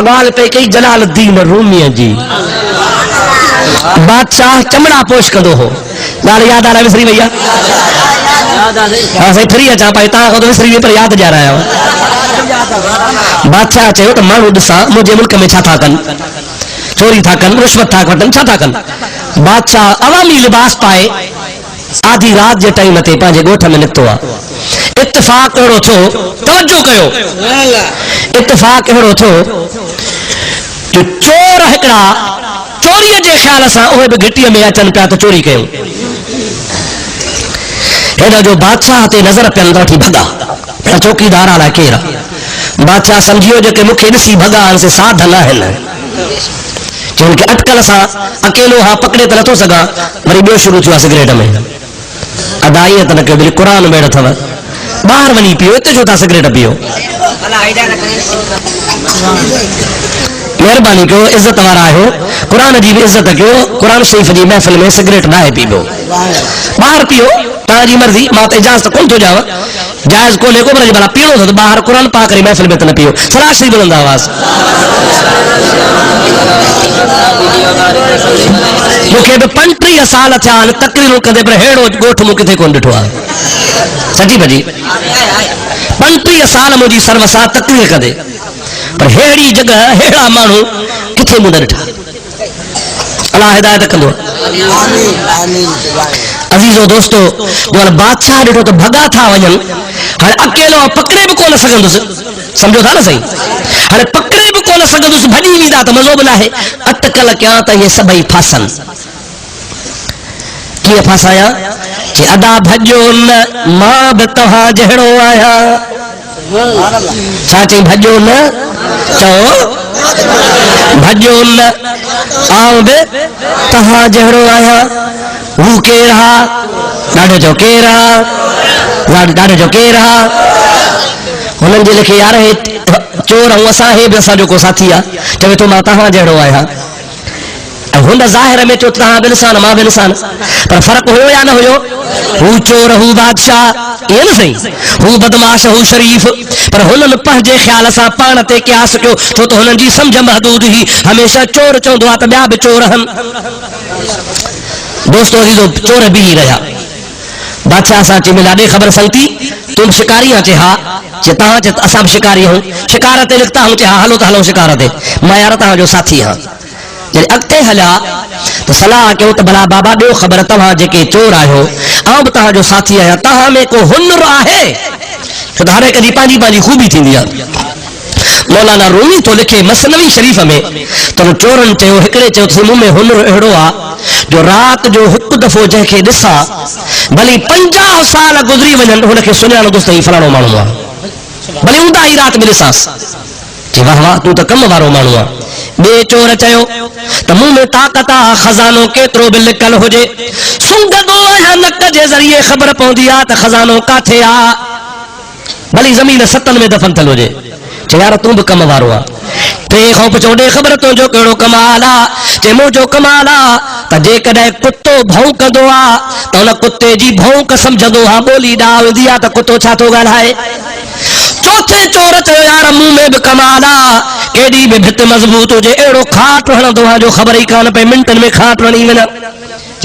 गाल पे कई जलालुद्दीन रूमी जी बादशाह चमड़ा पोश कंदो हो गाल याद आ रहा विसरी भैया हाँ सही फिर अचा पाए तव्हां खां त विसरी पर याद ॾियारा आहियो बादशाह चयो त माण्हू ॾिसां मुंहिंजे मुल्क में छा था कनि चोरी था कनि रिश्वत था वठनि छा था कनि बादशाह अवामी लिबास पाए आधी रात जे टाइम ते पंहिंजे ॻोठ में निकितो आहे इत्तेफ़ाक़ अहिड़ो थियो तवजो कयो इत्तेफ़ाक़ अहिड़ो थियो जो चोर हिकिड़ा चोरीअ जे ख़्याल सां उहे बि घिटीअ में अचनि पिया त चोरी कयूं हेॾा जो बादशाह ते नज़र पियनि त वठी भॻा चौकीदार अलाए केरु आहे बादशाह सम्झियो जेके मूंखे ॾिसी भॻा आहिनि से साध न आहिनि चवनि खे अटकल सां अकेलो हा पकड़े त नथो सघां वरी ॿियो शुरू थियो आहे सिगरेट में अदा ईअं त न कयो भली क़ुर में अथव ॿाहिरि वञी पियो हिते छो था सिगरेट पियो मेहरबानी कयो इज़त वारा आहियो क़ुर जी बि इज़त कयो क़ुर शरीफ़ जी महफ़िल में सिगरेट नाहे पीबो ॿाहिरि पियो तव्हांजी मर्ज़ी मां त इजाज़त कोन थो ॾियांव जाइज़ कोन्हे को पर भला पीणो अथव त ॿाहिरि क़ुर पाक जी महफ़िल में त न पियो सलाह शरीफ़ बुलंद आवाज़ मूंखे बि 35 साल थिया आहिनि तकरीरूं कंदे पर अहिड़ो ॻोठ मूं किथे कोन ॾिठो आहे सची भॼी 35 साल मुंहिंजी सर्वसा तकरीर कंदे पर अहिड़ी जगह अहिड़ा माण्हू किथे मूं न ॾिठा अल्लाह हिदायत कंदो अज़ीज़ो दोस्तो जो बादशाह ॾिठो त भॻा था वञनि हाणे अकेलो पकड़े बि कोन सघंदुसि सम्झो था न सही हाणे पकड़े बि कोन सघंदुसि भॼी वेंदा त मज़ो बि न आहे अटकल कयां त इहे सभई फासनि कीअं फासाया कि अदा भॼो न मां बि तव्हां जहिड़ो आहियां छा चई भॼो न चओ भॼो न आउं बि तव्हां जहिड़ो आहियां हू केरु आहे ॾाढो जो केरु आहे ॾाढो जो केरु आहे हुननि जे लिखे यार हे चोर ऐं असां हे बि असांजो को साथी आहे चवे थो मां तव्हां जहिड़ो आहियां हुन ज़ाहिर में चयो तव्हां बि इंसान मां बि इंसान पर फ़र्क़ु हुयो या न हुयो हू चोर हू बादशाह ईअं न सही हू बदमाश हू शरीफ़ पर हुननि पंहिंजे ख़्याल सां पाण ते क़यास कयो छो त हुननि जी सम्झ महदूद हुई हमेशह चोर चवंदो आहे त ॿिया बि चोर आहिनि दोस्तो अज़ीज़ो चोर बीही रहिया बादशाह सां चई मिला ॾे ख़बर संगती तुम शिकारी आहे चए हा चए तव्हां चए असां बि शिकारी आहियूं शिकार ते निकिता आहियूं चए हा हलो त हलो शिकार ते मां यार तव्हांजो साथी आहियां जॾहिं अॻिते हलिया त सलाह कयो त भला बाबा ॾियो ख़बर तव्हां जेके चोर आहियो आउं बि तव्हांजो साथी आहियां तव्हां में को हुनुर आहे छो त हर हिक जी पंहिंजी पंहिंजी ख़ूबी थींदी आहे मौलाना रूमी तो लिखे मसनवी शरीफ़ में त चोरनि चयो हिकिड़े चयो त मूं में हुनुर अहिड़ो आहे जो राति जो हिकु दफ़ो जंहिंखे ॾिसां भली 50 साल गुज़री वञनि हुनखे सुञाणंदुसि त ही फलाणो माण्हू आहे भली ऊंदा ई राति में ॾिसांसि चई वाह वाह तूं त कम वारो माण्हू आहे ॿिए चोर चयो त मूं में ताक़त आहे खज़ानो केतिरो बि लिकल हुजे सुंघंदो आहियां नक जे ज़रिए ख़बर पवंदी आहे त खज़ानो काथे आहे भली ज़मीन 7 में दफ़न थियल हुजे चए यार तूं बि कम वारो आहे टे खां पुछो ॾे ख़बर तुंहिंजो कहिड़ो कमाल आहे चए मुंहिंजो कमाल आहे त जेकॾहिं कुतो भौंकंदो आहे त हुन कुते जी भौंक सम्झंदो आहे ॿोली ॾाह वेंदी आहे त कुतो छा थो ॻाल्हाए चौथे चोर चयो यार मूं में बि कमाल आहे केॾी बि भित मज़बूत हुजे अहिड़ो खाट हणंदो आहे जो ख़बर ई कान पए मिंटनि में खाट हणी वञा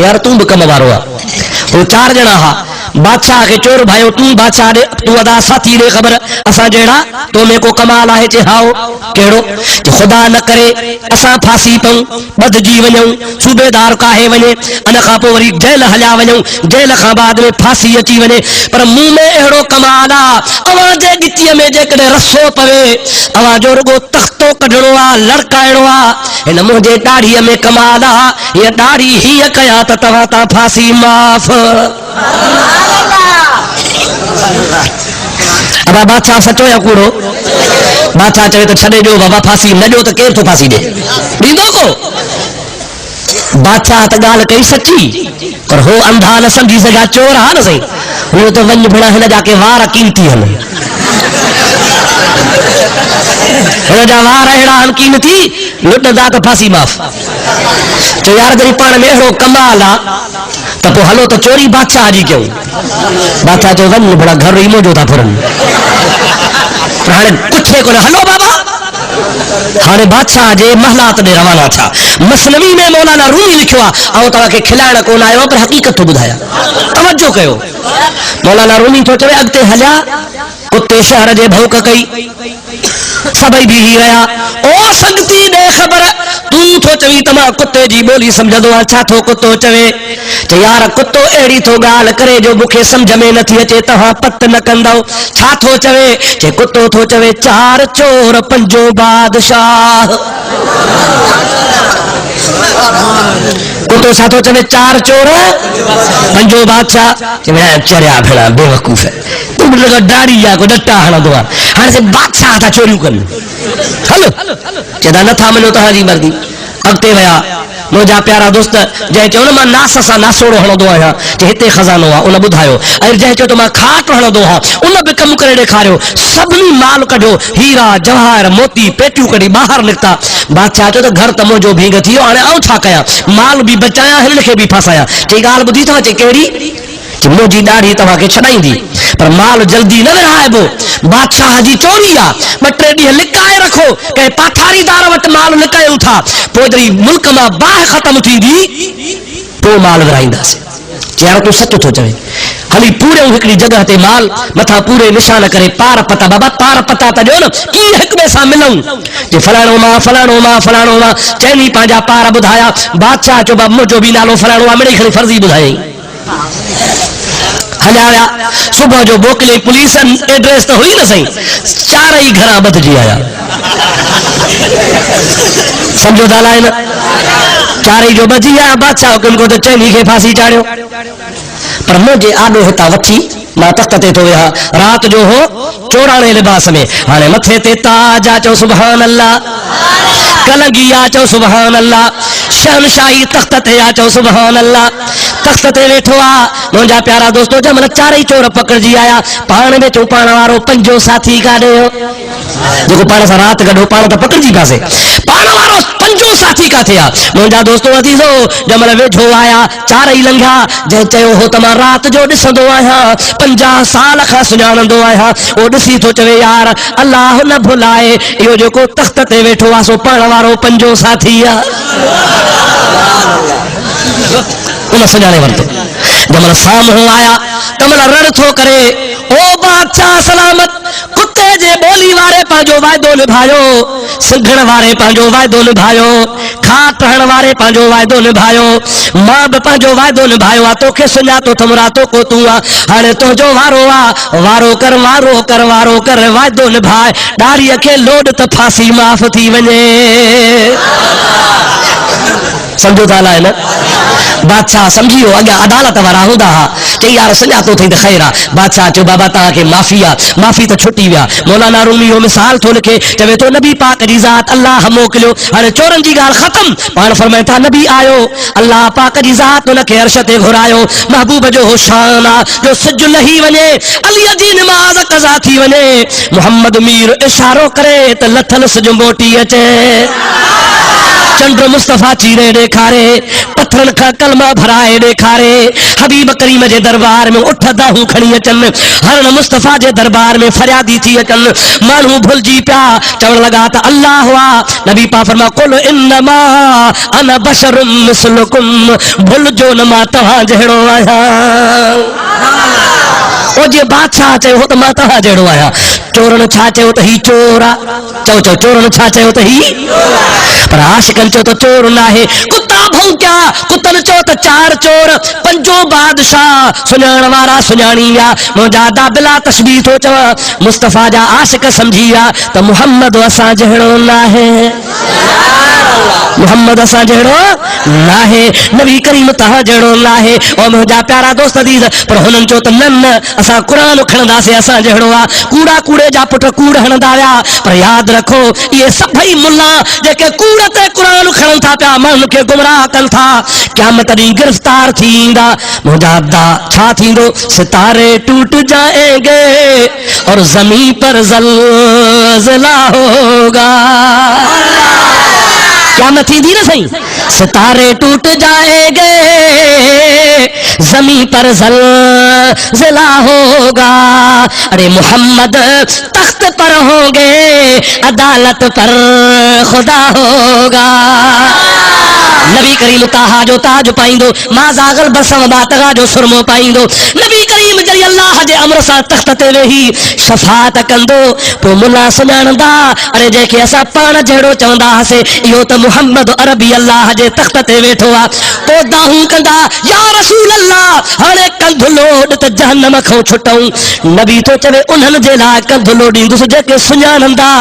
यार तूं बि कम वारो आहे वो 4 ॼणा हा बादशाह के चोर भाई तू बादशाह दे तू अदा साथी दे खबर असा जेड़ा तो में को कमाल है चे हाओ केड़ो कि खुदा न करे असा फांसी पऊ बदजी वणू सूबेदार काहे वने अन खा पो वरी जेल हल्या वणू जेल खा बाद में फांसी अची वने पर मुंह में एड़ो कमाल आ अवा जे गिटी में जे कदे रसो पवे अवा जो रुगो तख्तो कढणो आ लड़काइणो आ इन मुझे दाढ़ी में कमाल आ ये दाढ़ी ही कया त तवा ता फांसी माफ अब बादशाह सचो या कूड़ो बादशाह चवे तो छड़े जो बाबा फांसी न जो तो केर तो फांसी दे दीदो को बादशाह त गाल कई सच्ची पर हो अंधा न समझी सगा चोर हा न सही वो तो वन भेड़ा हिन जाके वार कीमती हन हिन जा वार अहिड़ा हन कीमती लुटदा तो फांसी माफ तो यार जरी पाण में एड़ो कमाल आ तो पो हलो तो चोरी बादशाह जी क्यों बादशाह जो वन बड़ा घर रीमो जो था फुरन हाणे कुछ को हलो बाबा हाणे बादशाह जे महलात ॾे रवाना थिया। मसनवी में मौलाना रूमी लिखियो आहे, ऐं तव्हांखे खिलाइण कोन आयो पर हक़ीक़त थो ॿुधायां, तवजो कयो। मौलाना रूमी थो चवे अॻिते हलिया, कुते शहर जे भौक कई, सभई बीही रहिया। ओ संगती ॾे ख़बर, तूं थो चवी त मां कुते जी ॿोली सम्झंदो आहियां, छा थो कुतो चवे? चई यार कुतो अहिड़ी थो ॻाल्हि करे जो मूंखे सम्झ में नथी अचे, तव्हां पत न कंदव। छा थो चवे? चई कुतो थो चवे 4 चोर 5 बादशाह। कुतो छा थो चवे? 4 चोर 5 बादशाह। चरिया भेड़ा बेवकूफ़ तूं ॾाढ़ी या को ॾटा हणंदो आहे, हाणे से बादशाह था चोरियूं कनि। हलो चवंदा नथा मञो तव्हांजी मर्ज़ी। अॻिते विया मुंहिंजा प्यारा दोस्त, जंहिं चयो न मां नास सां नासोड़ो हणंदो आहियां, चई हिते खज़ानो आहे, उन ॿुधायो। ऐं जंहिं चयो त मां खाट हणंदो आहियां, उन बि कमु करे ॾेखारियो। सभिनी माल कढियो, हीरा जवाहर मोती पेटियूं कढी ॿाहिरि निकिता। बादशाह चयो त घर त मुंहिंजो भींग थी वियो, हाणे आउं छा कयां? माल बि बचायां, हिन खे बि फासायां। चई ॻाल्हि ॿुधी अथव? चई कहिड़ी? मुंहिंजी ॾाढ़ी तव्हांखे छॾाईंदी, पर माल जल्दी न विरहाइबो। बादशाह जी चोरी आहे, 2-3 ॾींहं लिकाए रखो, कंहिं पाठारीदार वटि माल लिकायूं था, पोइ जॾहिं मुल्क मां बाहि ख़तम थींदी पोइ माल विरहाईंदासीं। यार तूं सच थो चवे। हली पूरे हिकिड़ी जॻह ते माल मथां पूरे निशान करे पार पता, बाबा पार पता त ॾियो न, कीअं हिक ॿिए सां मिलूं? जे फलाणो मां फलाणो मां फलाणो मां चइनी पंहिंजा पार ॿुधाया। बादशाह चयो बाबा मुंहिंजो बि नालो फलाणो आहे, मिड़ई खणी फर्ज़ी ॿुधायई। हलिया विया, सुबुह जो मोकिले पुलिस, एड्रेस त हुई न सही, 4 घरां बदिजी आया। सम्झो था लाइन, 4 जो बची आया। बादशाह हुकुम को त चइनी खे फांसी चाढ़ियो। पर मुंहिंजे आॾो हितां वठी मां तख़्त ते थो वेहा, रात जो हो चोराणे लिबास में, हाणे मथे ते ताज आ, चओ सुभान अल्लाह। कलगी आ, चओ सुभान अल्लाह। शहनशाही तख़्त ते आ, चओ सुभान अल्लाह। तख़्त ते वेठो आ। मुंहिंजा प्यारा दोस्तो, जंहिं महिल 4 चोर पकड़जी आया, पाण में चऊं पाण वारो 5 साथी काॾे हो? जेको पाण सां राति गॾो, पाण त पकड़जी पियासीं, पाण वारो 5 साथी काथे आहे? मुंहिंजा दोस्तो अदीज़ो, जंहिं महिल वेझो आया 4 लंघिया। जंहिं चयो हो त मां राति जो ॾिसंदो आहियां, 50 साल खां सुञाणंदो आहियां, उहो ॾिसी थो चवे यार अल्लाह न भुलाए, इहो जेको तख़्त ते वेठो आहे सो पाण वारो 5 साथी आहे। उन सुञाणे वरितो। जंहिं महिल साम्हूं आया तंहिं महिल रण थो करे, ओ बादशाह सलामत, कुते जे ॿोली वारे पंहिंजो वाइदो निभायो, सिंघण वारे पंहिंजो वाइदो निभायो, खाट हण वारे पंहिंजो वाइदो निभायो, मां बि पंहिंजो वाइदो निभायो आहे। तोखे सुञातो त मुरातो को तूं आहे, हाणे तुंहिंजो वारो आहे। वारो कर वारो कर वारो कर, वाइदो निभाए, ॾाढ़ीअ खे लोड त फांसी माफ़ थी वञे। सम्झो था लाइन? बादशाह सम्झी वियो, अॻियां अदालत वारा हूंदा हुआ, चई यार सुञातो अथई त ख़ैर आहे। बादशाह चयो बाबा तव्हांखे माफ़ी आहे, माफ़ी त छुटी विया। मौलाना रूमी हो मिसाल थो लिखे, चवे थो नबी पाक जी ज़ात अल्लाह मोकिलियो। हाणे चोरनि जी ॻाल्हि ख़तम, पाण फरमाइनि था नबी आयो, अल्लाह पाक जी ज़ात हुनखे अर्श ते घुरायो। महबूब जो हो शान आहे जो सिज लही वञे, अलीअ जी निमाज़ क़ज़ा थी वञे, मोहम्मद मीर इशारो करे त लथल सिज मोटी अचे। चंड मुस्तफ़ा चीरे ॾेखारे, पत्थरनि खां कलमा भराए ॾेखारे, हबीब करीम जे दरबार में उठ दाहूं खणी अचनि, हरण मुस्तफ़ा जे दरबार में फरियादी थी अचनि। माण्हू भुलिजी पिया, चवण लॻा त अल्लाह हुआ। नबी पा फरमा कुल इन्नमा अना बशरुम मिस्लुकुम, भुलिजो न मां तव्हां जहिड़ो आहियां। ओ जे बादशाह चयो हो त मां तव्हां जहिड़ो आहियां। चोरन छा चयो त ही चोर आहे, चओ चओ चोरन छा चयो त ही, पर आशिकन चयो त चोर न आहे। कुता भौंकिया, कुतन चयो त 4 चोर 5 बादशाह, सुञाण वारा सुञाणी विया। मुंहिंजा दाबिला तस्बीह थो चवां, मुस्तफ़ा जा आशिक सम्झी विया त मुहम्मद असां जहिड़ो न आहे, मुहम्मद असां जहिड़ो न आहे, नबी करीम तव्हां जहिड़ो न आहे। और मुंहिंजा प्यारा दोस्त अदीज़, पर हुननि चयो त न न असां क़ुरान खणंदासीं, असां जहिड़ो आहे। कूड़ा कूड़े जा पुट कूड़ हणंदा विया, पर यादि रखो इहे सभई मुल्ला जेके कूड़ ते क़ुरान खणनि था पिया, माण्हुनि खे गुमराह कनि था, क़यामत ॾींहुं गिरफ़्तार थी ईंदा। मुंहिंजा अब्दा छा थींदो? सितारे टूट जाएंगे और ज़मीन पर ज़लज़ला होगा। क़यामत थींदी न सही, सितारे टूट जाएंगे ज़मीन पर ज़लज़ला होगा। अरे मोहम्मद तख्त तख्त पर होंगे, अदालत पर खुदा होगा। नबी करीम ताहा जो ताज पाइंदो, मां जागल बसम बातगा जो सुरमो पाइंदो। नबी करीम जरी अल्लाह जे अमर सां तख्त ते वेही शफाअत कंदो, पोइ मुला सुञाणंदा, अरे जेके असां पाण जहिड़ो चवंदा हुआसीं, इहो त मुहम्मद अरबी अल्लाह जे तख्त ते वेठो आहे। पोइ दाहूं कंदा, या रसूल अल्लाह, हाणे कंध लोड त जहन्नम खां छुटऊं। नबी तो चवे उन्हनि जे लाइ कंध लोडींदुसि जेके सुञाणंदा,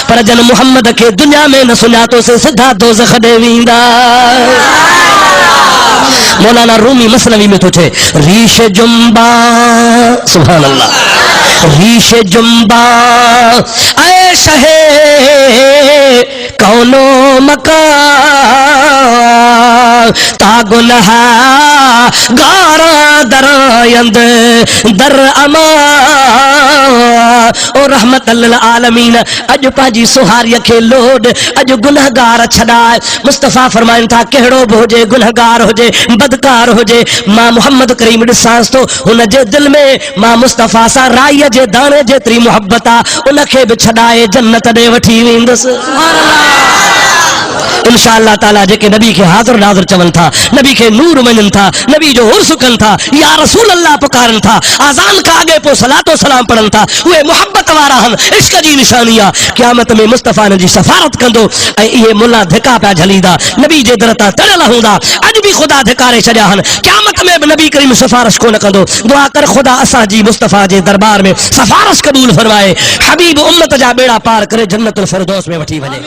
पर जन मुहम्मद खे दुनिया में न सुञातोसीं, सिधा दोज़ख ॾे वेंदा। मौलाना रूमी मसनवी में तो थे, रीश जुम्बा, सुभान अल्लाह, रीश जुम्बा ऐ शहे कौनो मकान, तागुनह गारा दरायंद दर अमा। ओ रहमत लिल आलमीन, अज पाजी सुहारिय के लोड, अज गुनहगार छड़ाए। मुस्तफा फरमाइन था, केड़ो भी हुजे, गुनहगार हुजे, बदकार हुजे, मां मोहम्मद करीम ॾिसांसि तो, हुन जे दिल में मां मुस्तफा सां राईअ जे दाणे जेतिरी मोहब्बत आ, उनखे बि छड़ाए जन्नत ॾे वठी वेंदुसि। इंशाअल्लाह ताला जेके नबी के हाज़िर नाज़िर चवन था, नबी के नूर मञन था, नबी जो उर्स कन था, या रसूल अल्लाह पुकारन था, आज़ान का आगे पो सलातो सलाम पढ़न था, उहे मोहब्बत वारा हन, इश्क जी निशानी आ। क़यामत में मुस्तफा ने जी सफारत कंदो, ऐं इहे मुल्ला धिका पिया झलींदा, नबी जे दर तां तड़ियल हूंदा। अॼु बि ख़ुदा धिकारे छॾिया हन, क़यामत में बि नबी करीम सिफारिश कोन कंदो। दुआ कर ख़ुदा असां जी मुस्तफा जे दरबार में सिफारिश क़बूल फरमाए, हबीब उम्मत जा बेड़ा पार करे जन्नतुल फिरदौस में वठी वञे।